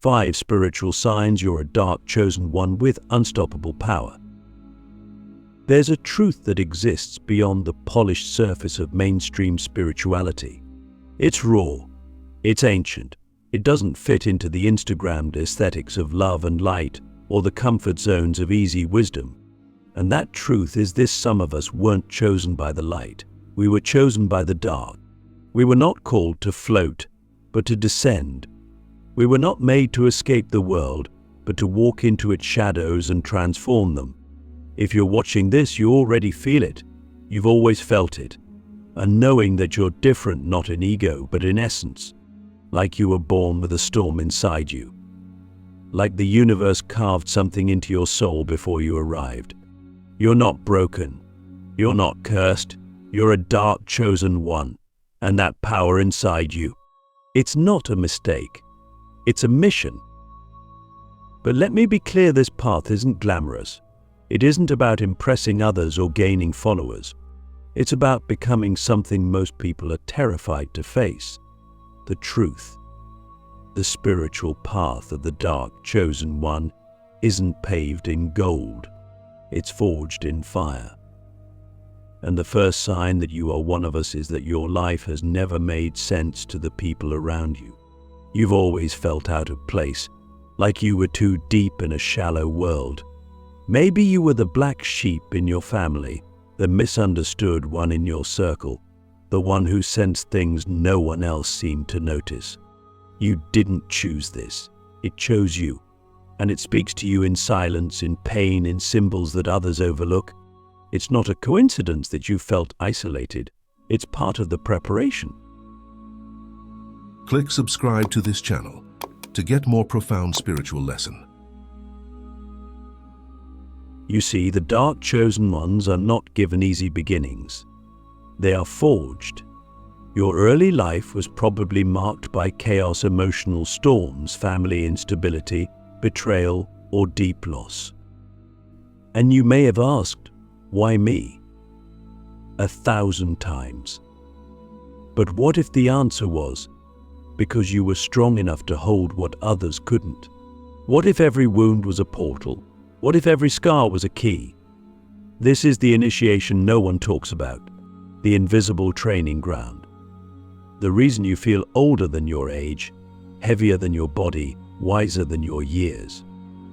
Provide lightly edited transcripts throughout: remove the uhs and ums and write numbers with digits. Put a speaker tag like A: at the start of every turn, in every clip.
A: 5 spiritual signs you're a dark chosen one with unstoppable power. There's a truth that exists beyond the polished surface of mainstream spirituality. It's raw, it's ancient, it doesn't fit into the Instagrammed aesthetics of love and light or the comfort zones of easy wisdom. And that truth is this: some of us weren't chosen by the light, we were chosen by the dark. We were not called to float, but to descend. We were not made to escape the world, but to walk into its shadows and transform them. If you're watching this, you already feel it. You've always felt it. And knowing that you're different, not in ego, but in essence. Like you were born with a storm inside you. Like the universe carved something into your soul before you arrived. You're not broken. You're not cursed. You're a dark chosen one. And that power inside you. It's not a mistake. It's a mission. But let me be clear, this path isn't glamorous. It isn't about impressing others or gaining followers. It's about becoming something most people are terrified to face. The truth. The spiritual path of the dark chosen one isn't paved in gold. It's forged in fire. And the first sign that you are one of us is that your life has never made sense to the people around you. You've always felt out of place, like you were too deep in a shallow world. Maybe you were the black sheep in your family, the misunderstood one in your circle, the one who sensed things no one else seemed to notice. You didn't choose this. It chose you. And it speaks to you in silence, in pain, in symbols that others overlook. It's not a coincidence that you felt isolated. It's part of the preparation.
B: Click subscribe to this channel to get more profound spiritual lesson.
A: You see, the dark chosen ones are not given easy beginnings. They are forged. Your early life was probably marked by chaos, emotional storms, family instability, betrayal, or deep loss. And you may have asked, why me? 1,000 times. But what if the answer was, because you were strong enough to hold what others couldn't? What if every wound was a portal? What if every scar was a key? This is the initiation no one talks about, the invisible training ground. The reason you feel older than your age, heavier than your body, wiser than your years.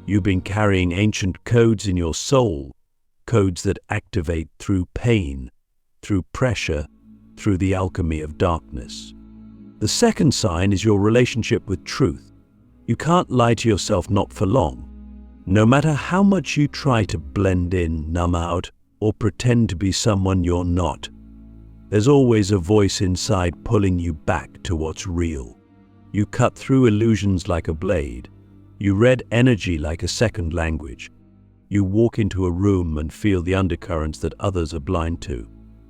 A: You've been carrying ancient codes in your soul, codes that activate through pain, through pressure, through the alchemy of darkness. The second sign is your relationship with truth. You can't lie to yourself, not for long. No matter how much you try to blend in, numb out, or pretend to be someone you're not, there's always a voice inside pulling you back to what's real. You cut through illusions like a blade. You read energy like a second language. You walk into a room and feel the undercurrents that others are blind to.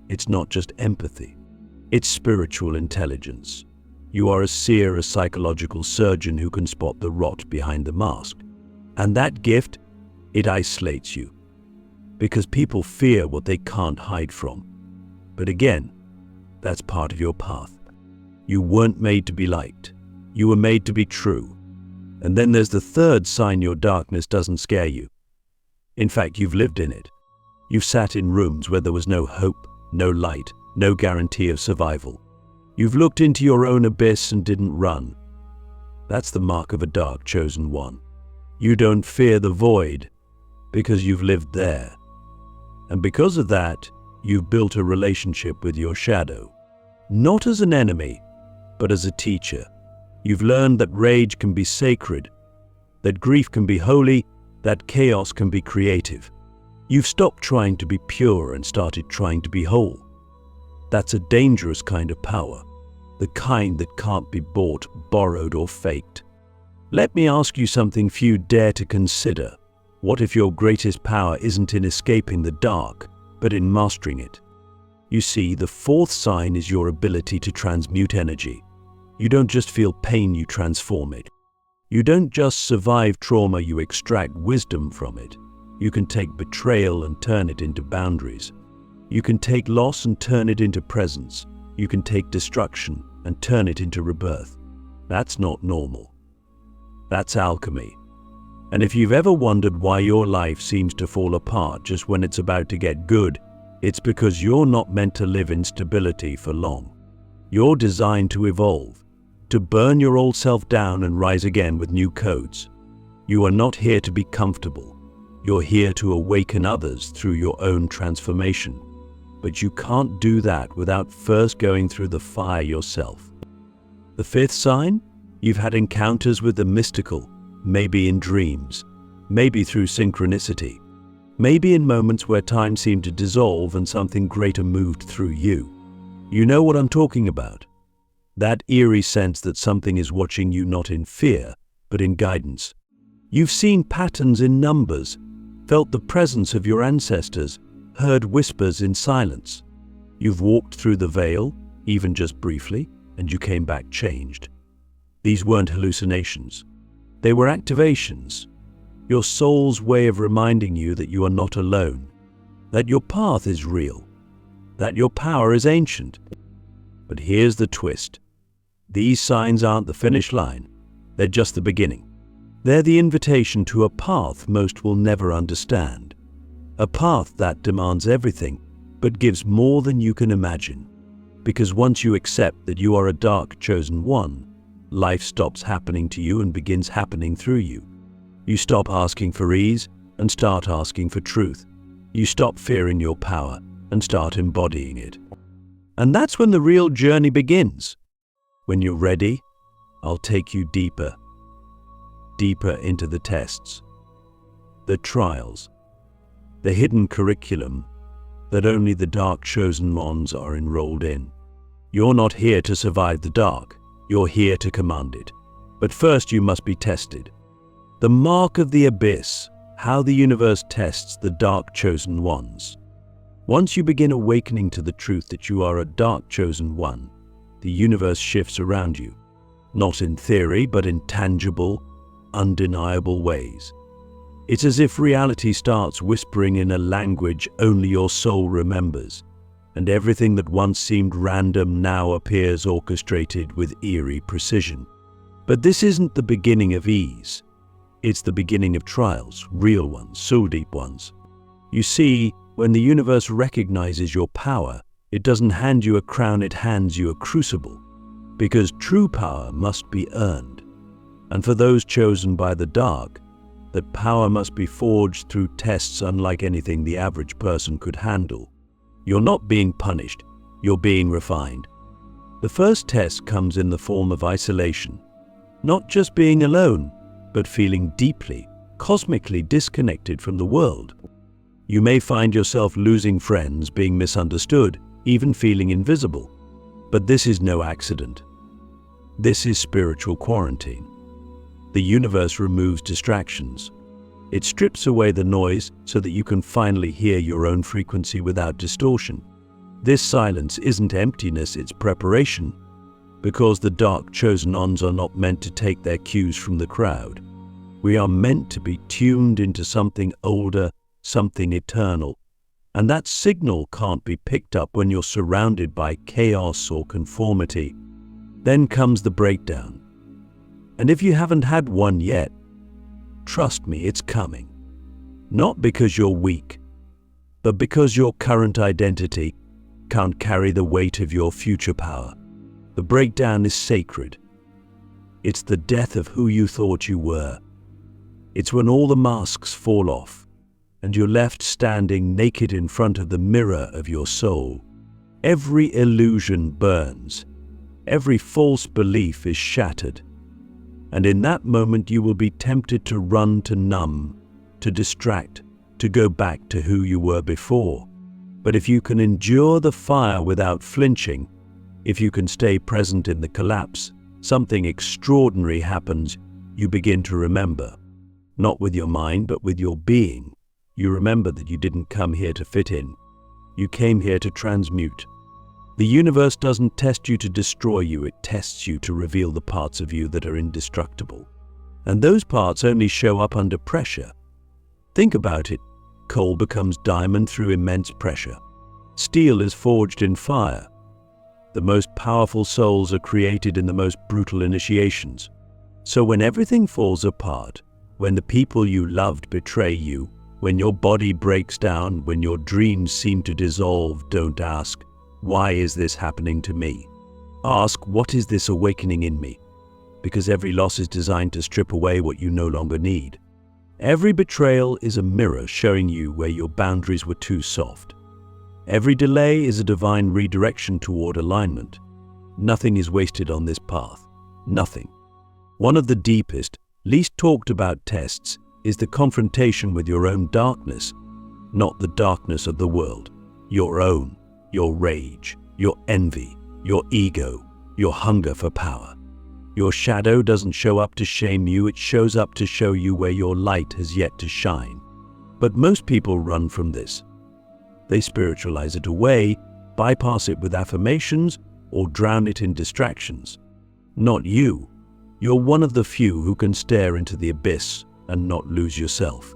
A: It's not just empathy. It's spiritual intelligence. You are a seer, a psychological surgeon who can spot the rot behind the mask. And that gift, it isolates you. Because people fear what they can't hide from. But again, that's part of your path. You weren't made to be liked. You were made to be true. And then there's the third sign: your darkness doesn't scare you. In fact, you've lived in it. You've sat in rooms where there was no hope, no light, no guarantee of survival. You've looked into your own abyss and didn't run. That's the mark of a dark chosen one. You don't fear the void because you've lived there. And because of that, you've built a relationship with your shadow. Not as an enemy, but as a teacher. You've learned that rage can be sacred, that grief can be holy, that chaos can be creative. You've stopped trying to be pure and started trying to be whole. That's a dangerous kind of power, the kind that can't be bought, borrowed, or faked. Let me ask you something few dare to consider. What if your greatest power isn't in escaping the dark, but in mastering it? You see, the fourth sign is your ability to transmute energy. You don't just feel pain, you transform it. You don't just survive trauma, you extract wisdom from it. You can take betrayal and turn it into boundaries. You can take loss and turn it into presence. You can take destruction and turn it into rebirth. That's not normal. That's alchemy. And if you've ever wondered why your life seems to fall apart just when it's about to get good, it's because you're not meant to live in stability for long. You're designed to evolve, to burn your old self down and rise again with new codes. You are not here to be comfortable. You're here to awaken others through your own transformation. But you can't do that without first going through the fire yourself. The fifth sign? You've had encounters with the mystical, maybe in dreams, maybe through synchronicity, maybe in moments where time seemed to dissolve and something greater moved through you. You know what I'm talking about. That eerie sense that something is watching you not in fear, but in guidance. You've seen patterns in numbers, felt the presence of your ancestors, heard whispers in silence. You've walked through the veil, even just briefly, and you came back changed. These weren't hallucinations. They were activations. Your soul's way of reminding you that you are not alone, that your path is real, that your power is ancient. But here's the twist. These signs aren't the finish line. They're just the beginning. They're the invitation to a path most will never understand. A path that demands everything, but gives more than you can imagine. Because once you accept that you are a dark chosen one, life stops happening to you and begins happening through you. You stop asking for ease and start asking for truth. You stop fearing your power and start embodying it. And that's when the real journey begins. When you're ready, I'll take you deeper into the tests, the trials, the hidden curriculum that only the dark chosen ones are enrolled in. You're not here to survive the dark. You're here to command it. But first you must be tested. The mark of the abyss, how the universe tests the dark chosen ones. Once you begin awakening to the truth that you are a dark chosen one, the universe shifts around you. Not in theory, but in tangible, undeniable ways. It's as if reality starts whispering in a language only your soul remembers, and everything that once seemed random now appears orchestrated with eerie precision. But this isn't the beginning of ease. It's the beginning of trials, real ones, soul deep ones. You see, when the universe recognizes your power, it doesn't hand you a crown, it hands you a crucible. Because true power must be earned. And for those chosen by the dark, that power must be forged through tests unlike anything the average person could handle. You're not being punished, you're being refined. The first test comes in the form of isolation. Not just being alone, but feeling deeply, cosmically disconnected from the world. You may find yourself losing friends, being misunderstood, even feeling invisible. But this is no accident. This is spiritual quarantine. The universe removes distractions. It strips away the noise so that you can finally hear your own frequency without distortion. This silence isn't emptiness, it's preparation. Because the dark chosen ones are not meant to take their cues from the crowd. We are meant to be tuned into something older, something eternal. And that signal can't be picked up when you're surrounded by chaos or conformity. Then comes the breakdown. And if you haven't had one yet, trust me, it's coming. Not because you're weak, but because your current identity can't carry the weight of your future power. The breakdown is sacred. It's the death of who you thought you were. It's when all the masks fall off and you're left standing naked in front of the mirror of your soul. Every illusion burns. Every false belief is shattered. And in that moment you will be tempted to run, to numb, to distract, to go back to who you were before. But if you can endure the fire without flinching, if you can stay present in the collapse, something extraordinary happens. You begin to remember. Not with your mind, but with your being. You remember that you didn't come here to fit in. You came here to transmute. The universe doesn't test you to destroy you, it tests you to reveal the parts of you that are indestructible. And those parts only show up under pressure. Think about it. Coal becomes diamond through immense pressure. Steel is forged in fire. The most powerful souls are created in the most brutal initiations. So when everything falls apart, when the people you loved betray you, when your body breaks down, when your dreams seem to dissolve, don't ask, "Why is this happening to me?" Ask, "What is this awakening in me?" Because every loss is designed to strip away what you no longer need. Every betrayal is a mirror showing you where your boundaries were too soft. Every delay is a divine redirection toward alignment. Nothing is wasted on this path. Nothing. One of the deepest, least talked about tests is the confrontation with your own darkness, not the darkness of the world, your own, your rage, your envy, your ego, your hunger for power. Your shadow doesn't show up to shame you, it shows up to show you where your light has yet to shine. But most people run from this. They spiritualize it away, bypass it with affirmations, or drown it in distractions. Not you. You're one of the few who can stare into the abyss and not lose yourself.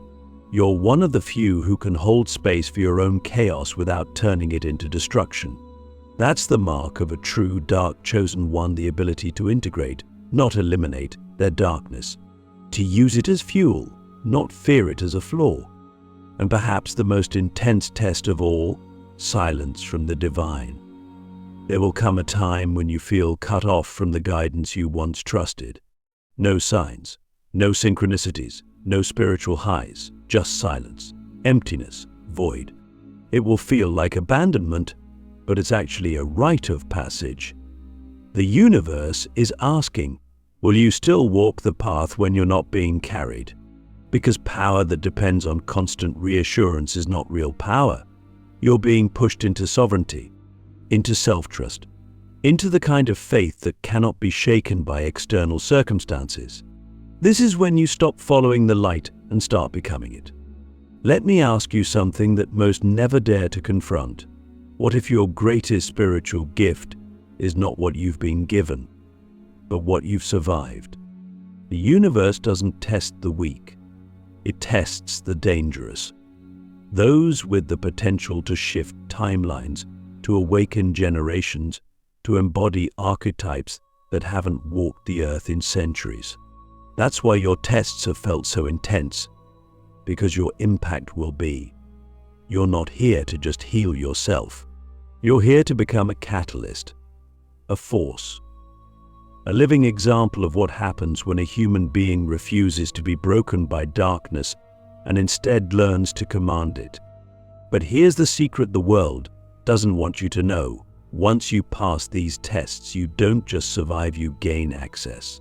A: You're one of the few who can hold space for your own chaos without turning it into destruction. That's the mark of a true dark chosen one, the ability to integrate, not eliminate, their darkness. To use it as fuel, not fear it as a flaw. And perhaps the most intense test of all, silence from the divine. There will come a time when you feel cut off from the guidance you once trusted. No signs, no synchronicities, no spiritual highs, just silence, emptiness, void. It will feel like abandonment, but it's actually a rite of passage. The universe is asking, will you still walk the path when you're not being carried? Because power that depends on constant reassurance is not real power. You're being pushed into sovereignty, into self-trust, into the kind of faith that cannot be shaken by external circumstances. This is when you stop following the light and start becoming it. Let me ask you something that most never dare to confront. What if your greatest spiritual gift is not what you've been given, but what you've survived? The universe doesn't test the weak. It tests the dangerous. Those with the potential to shift timelines, to awaken generations, to embody archetypes that haven't walked the earth in centuries. That's why your tests have felt so intense, because your impact will be. You're not here to just heal yourself. You're here to become a catalyst, a force, a living example of what happens when a human being refuses to be broken by darkness and instead learns to command it. But here's the secret the world doesn't want you to know. Once you pass these tests, you don't just survive, you gain access.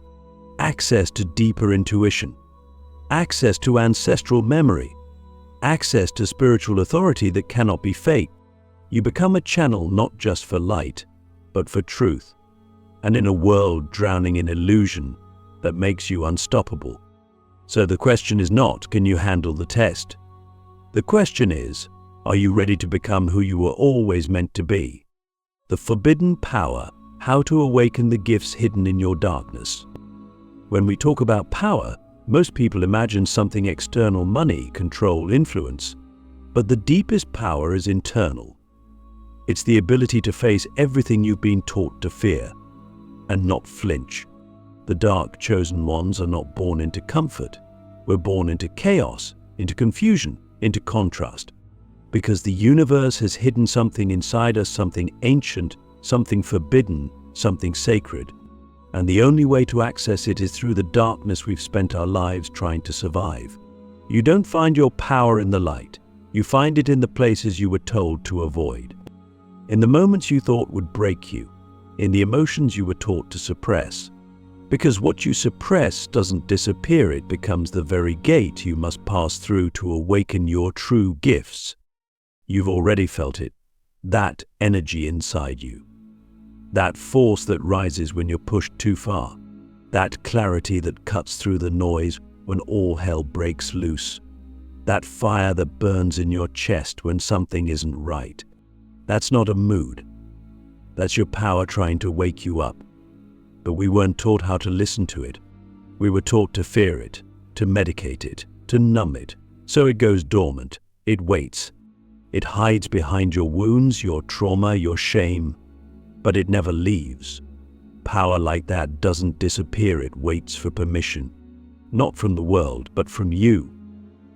A: Access to deeper intuition, access to ancestral memory, access to spiritual authority that cannot be faked. You become a channel not just for light, but for truth. And in a world drowning in illusion that makes you unstoppable. So the question is not, can you handle the test? The question is, are you ready to become who you were always meant to be? The forbidden power, how to awaken the gifts hidden in your darkness. When we talk about power, most people imagine something external: money, control, influence. But the deepest power is internal. It's the ability to face everything you've been taught to fear and not flinch. The dark chosen ones are not born into comfort. We're born into chaos, into confusion, into contrast. Because the universe has hidden something inside us, something ancient, something forbidden, something sacred. And the only way to access it is through the darkness we've spent our lives trying to survive. You don't find your power in the light. You find it in the places you were told to avoid. In the moments you thought would break you. In the emotions you were taught to suppress. Because what you suppress doesn't disappear, it becomes the very gate you must pass through to awaken your true gifts. You've already felt it, that energy inside you. That force that rises when you're pushed too far. That clarity that cuts through the noise when all hell breaks loose. That fire that burns in your chest when something isn't right. That's not a mood. That's your power trying to wake you up. But we weren't taught how to listen to it. We were taught to fear it, to medicate it, to numb it. So it goes dormant. It waits. It hides behind your wounds, your trauma, your shame. But it never leaves. Power like that doesn't disappear, it waits for permission. Not from the world, but from you.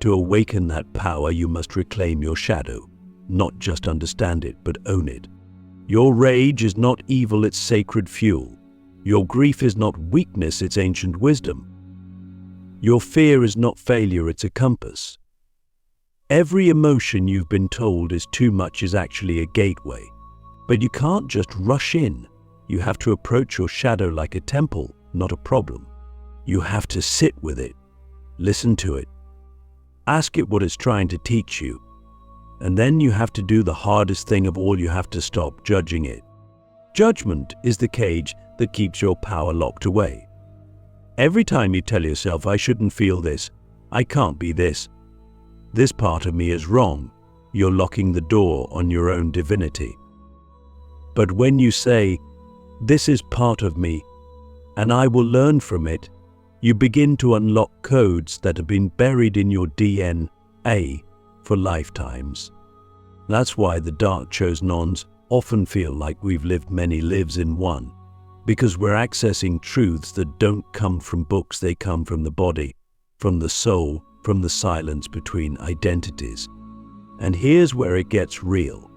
A: To awaken that power, you must reclaim your shadow. Not just understand it, but own it. Your rage is not evil, it's sacred fuel. Your grief is not weakness, it's ancient wisdom. Your fear is not failure, it's a compass. Every emotion you've been told is too much is actually a gateway. But you can't just rush in. You have to approach your shadow like a temple, not a problem. You have to sit with it, listen to it, ask it what it's trying to teach you. And then you have to do the hardest thing of all, you have to stop judging it. Judgment is the cage that keeps your power locked away. Every time you tell yourself, I shouldn't feel this, I can't be this part of me is wrong, you're locking the door on your own divinity. But when you say, this is part of me, and I will learn from it, you begin to unlock codes that have been buried in your DNA for lifetimes. That's why the dark chosen ones often feel like we've lived many lives in one, because we're accessing truths that don't come from books, they come from the body, from the soul, from the silence between identities. And here's where it gets real.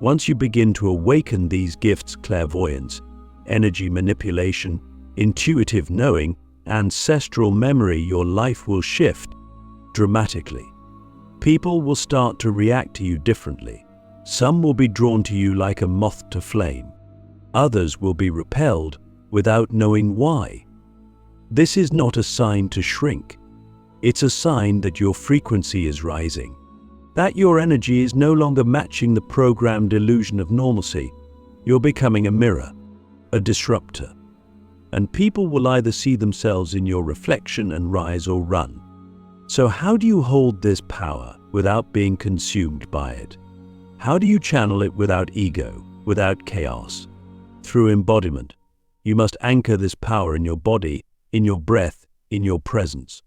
A: Once you begin to awaken these gifts, clairvoyance, energy manipulation, intuitive knowing, ancestral memory, your life will shift dramatically. People will start to react to you differently. Some will be drawn to you like a moth to flame. Others will be repelled without knowing why. This is not a sign to shrink. It's a sign that your frequency is rising, that your energy is no longer matching the programmed illusion of normalcy. You're becoming a mirror, a disruptor. And people will either see themselves in your reflection and rise or run. So how do you hold this power without being consumed by it? How do you channel it without ego, without chaos? Through embodiment. You must anchor this power in your body, in your breath, in your presence.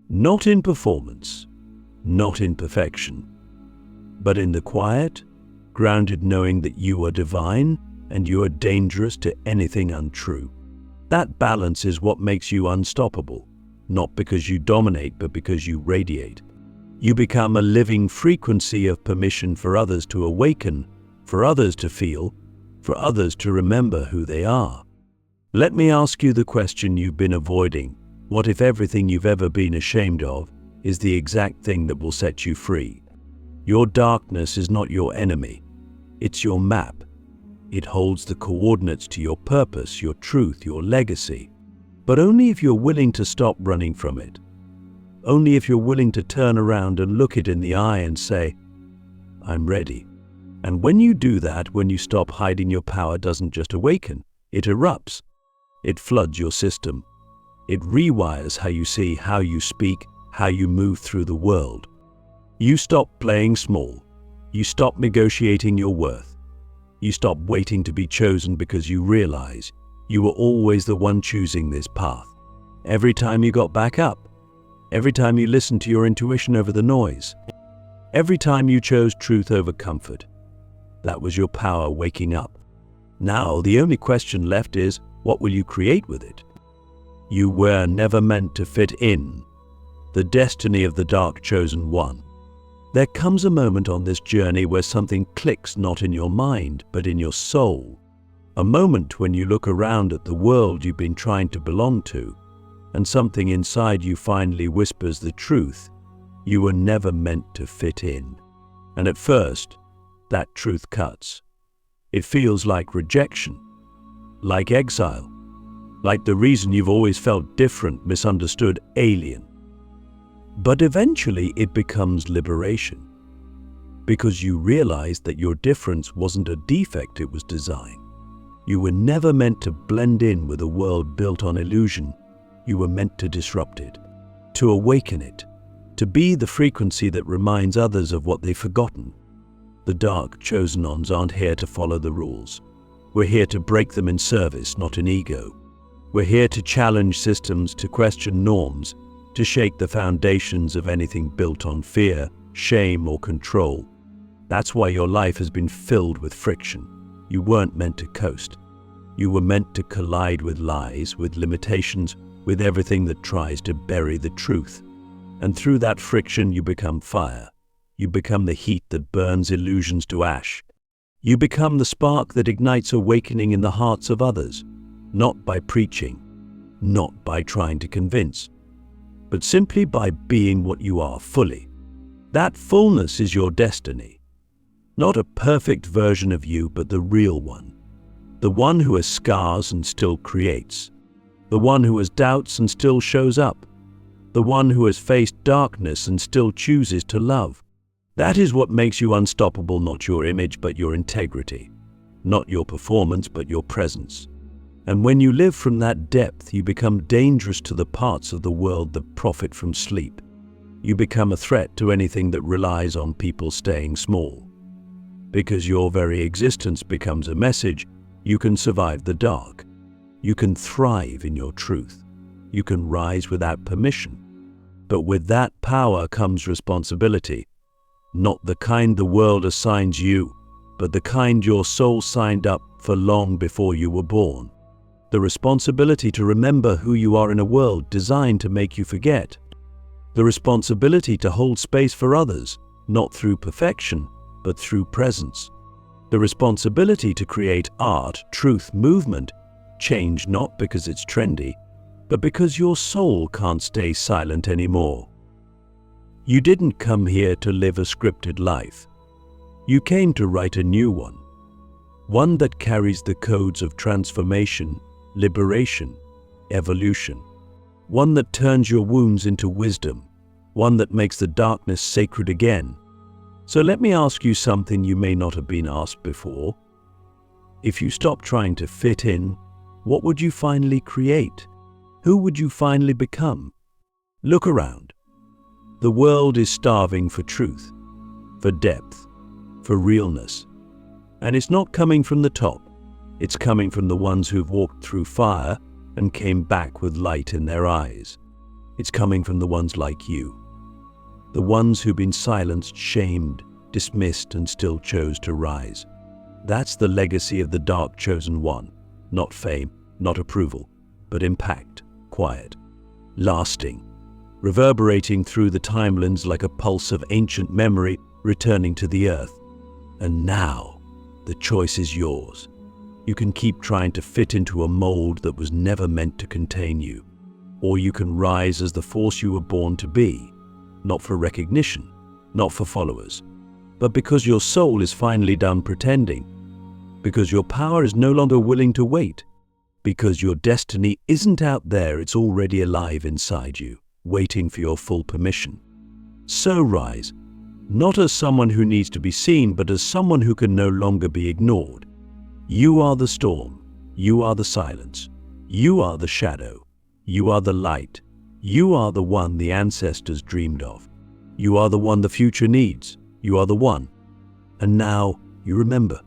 A: Not in performance, not in perfection, but in the quiet, grounded knowing that you are divine and you are dangerous to anything untrue. That balance is what makes you unstoppable, not because you dominate, but because you radiate. You become a living frequency of permission for others to awaken, for others to feel, for others to remember who they are. Let me ask you the question you've been avoiding. What if everything you've ever been ashamed of is the exact thing that will set you free? Your darkness is not your enemy. It's your map. It holds the coordinates to your purpose, your truth, your legacy. But only if you're willing to stop running from it. Only if you're willing to turn around and look it in the eye and say, I'm ready. And when you do that, when you stop hiding, your power doesn't just awaken, it erupts. It floods your system. It rewires how you see, how you speak, how you move through the world. You stop playing small. You stop negotiating your worth. You stop waiting to be chosen because you realize you were always the one choosing this path. Every time you got back up, every time you listened to your intuition over the noise, every time you chose truth over comfort, that was your power waking up. Now, the only question left is, what will you create with it? You were never meant to fit in. The destiny of the dark chosen one. There comes a moment on this journey where something clicks, not in your mind, but in your soul. A moment when you look around at the world you've been trying to belong to, and something inside you finally whispers the truth. You were never meant to fit in. And at first, that truth cuts. It feels like rejection, like exile, like the reason you've always felt different, misunderstood, alien. But eventually it becomes liberation, because you realize that your difference wasn't a defect, it was design. You were never meant to blend in with a world built on illusion. You were meant to disrupt it, to awaken it, to be the frequency that reminds others of what they've forgotten. The dark chosen ones aren't here to follow the rules. We're here to break them in service, not in ego. We're here to challenge systems, to question norms, to shake the foundations of anything built on fear, shame, or control. That's why your life has been filled with friction. You weren't meant to coast. You were meant to collide with lies, with limitations, with everything that tries to bury the truth. And through that friction, you become fire. You become the heat that burns illusions to ash. You become the spark that ignites awakening in the hearts of others, not by preaching, not by trying to convince, but simply by being what you are fully. That fullness is your destiny. Not a perfect version of you, but the real one. The one who has scars and still creates. The one who has doubts and still shows up. The one who has faced darkness and still chooses to love. That is what makes you unstoppable, not your image, but your integrity. Not your performance, but your presence. And when you live from that depth, you become dangerous to the parts of the world that profit from sleep. You become a threat to anything that relies on people staying small. Because your very existence becomes a message, you can survive the dark. You can thrive in your truth. You can rise without permission. But with that power comes responsibility. Not the kind the world assigns you, but the kind your soul signed up for long before you were born. The responsibility to remember who you are in a world designed to make you forget. The responsibility to hold space for others, not through perfection, but through presence. The responsibility to create art, truth, movement, change not because it's trendy, but because your soul can't stay silent anymore. You didn't come here to live a scripted life. You came to write a new one. One that carries the codes of transformation, liberation, evolution. One that turns your wounds into wisdom. One that makes the darkness sacred again. So let me ask you something you may not have been asked before. If you stopped trying to fit in, what would you finally create? Who would you finally become? Look around. The world is starving for truth, for depth, for realness. And it's not coming from the top. It's coming from the ones who've walked through fire and came back with light in their eyes. It's coming from the ones like you. The ones who've been silenced, shamed, dismissed, and still chose to rise. That's the legacy of the dark chosen one. Not fame, not approval, but impact, quiet, lasting, reverberating through the timelines like a pulse of ancient memory returning to the earth. And now, the choice is yours. You can keep trying to fit into a mold that was never meant to contain you. Or you can rise as the force you were born to be, not for recognition, not for followers, but because your soul is finally done pretending, because your power is no longer willing to wait, because your destiny isn't out there, it's already alive inside you, waiting for your full permission. So rise, not as someone who needs to be seen, but as someone who can no longer be ignored. You are the storm, you are the silence, you are the shadow, you are the light, you are the one the ancestors dreamed of. You are the one the future needs, you are the one. And now you remember,